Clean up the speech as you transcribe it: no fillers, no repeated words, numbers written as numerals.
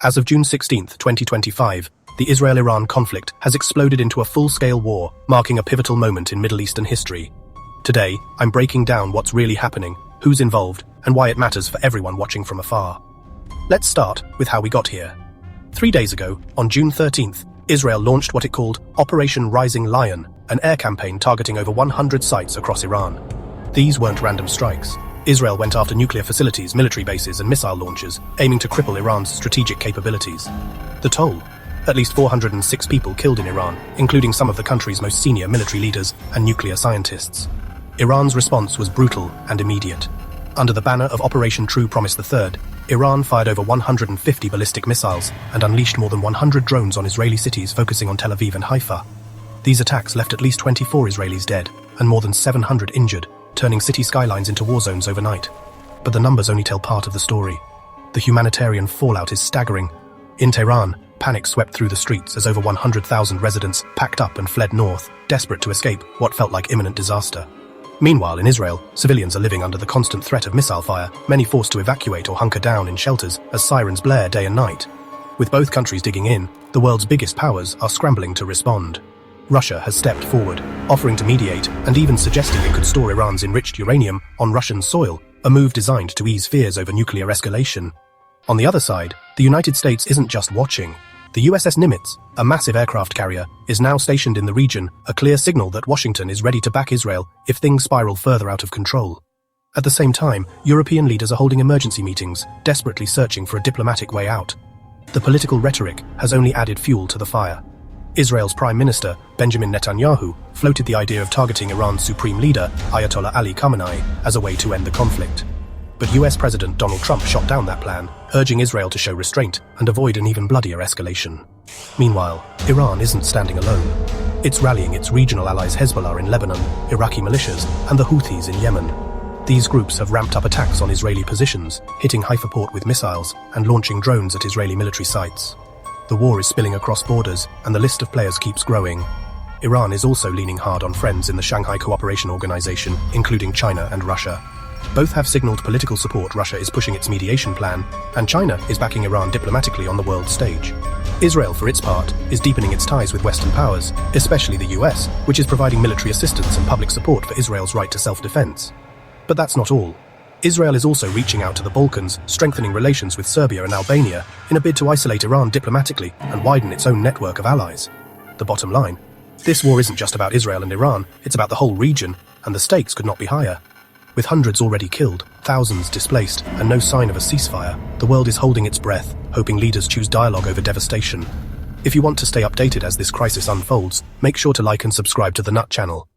As of June 16, 2025, the Israel-Iran conflict has exploded into a full-scale war, marking a pivotal moment in Middle Eastern history. Today, I'm breaking down what's really happening, who's involved, and why it matters for everyone watching from afar. Let's start with how we got here. 3 days ago, on June 13th, Israel launched what it called Operation Rising Lion, an air campaign targeting over 100 sites across Iran. These weren't random strikes. Israel went after nuclear facilities, military bases, and missile launchers, aiming to cripple Iran's strategic capabilities. The toll? At least 406 people killed in Iran, including some of the country's most senior military leaders and nuclear scientists. Iran's response was brutal and immediate. Under the banner of Operation True Promise III, Iran fired over 150 ballistic missiles and unleashed more than 100 drones on Israeli cities focusing on Tel Aviv and Haifa. These attacks left at least 24 Israelis dead and more than 700 injured, turning city skylines into war zones overnight. But the numbers only tell part of the story. The humanitarian fallout is staggering. In Tehran, panic swept through the streets as over 100,000 residents packed up and fled north, desperate to escape what felt like imminent disaster. Meanwhile, in Israel, civilians are living under the constant threat of missile fire, many forced to evacuate or hunker down in shelters as sirens blare day and night. With both countries digging in, the world's biggest powers are scrambling to respond. Russia has stepped forward, offering to mediate and even suggesting it could store Iran's enriched uranium on Russian soil, a move designed to ease fears over nuclear escalation. On the other side, the United States isn't just watching. The USS Nimitz, a massive aircraft carrier, is now stationed in the region, a clear signal that Washington is ready to back Israel if things spiral further out of control. At the same time, European leaders are holding emergency meetings, desperately searching for a diplomatic way out. The political rhetoric has only added fuel to the fire. Israel's Prime Minister, Benjamin Netanyahu, floated the idea of targeting Iran's supreme leader, Ayatollah Ali Khamenei, as a way to end the conflict. But US President Donald Trump shot down that plan, urging Israel to show restraint and avoid an even bloodier escalation. Meanwhile, Iran isn't standing alone. It's rallying its regional allies Hezbollah in Lebanon, Iraqi militias, and the Houthis in Yemen. These groups have ramped up attacks on Israeli positions, hitting Haifa port with missiles and launching drones at Israeli military sites. The war is spilling across borders, and the list of players keeps growing. Iran is also leaning hard on friends in the Shanghai Cooperation Organization, including China and Russia. Both have signaled political support. Russia is pushing its mediation plan, and China is backing Iran diplomatically on the world stage. Israel, for its part, is deepening its ties with Western powers, especially the US, which is providing military assistance and public support for Israel's right to self-defense. But that's not all. Israel is also reaching out to the Balkans, strengthening relations with Serbia and Albania in a bid to isolate Iran diplomatically and widen its own network of allies. The bottom line: this war isn't just about Israel and Iran, it's about the whole region, and the stakes could not be higher. With hundreds already killed, thousands displaced, and no sign of a ceasefire, the world is holding its breath, hoping leaders choose dialogue over devastation. If you want to stay updated as this crisis unfolds, make sure to like and subscribe to the Nut channel.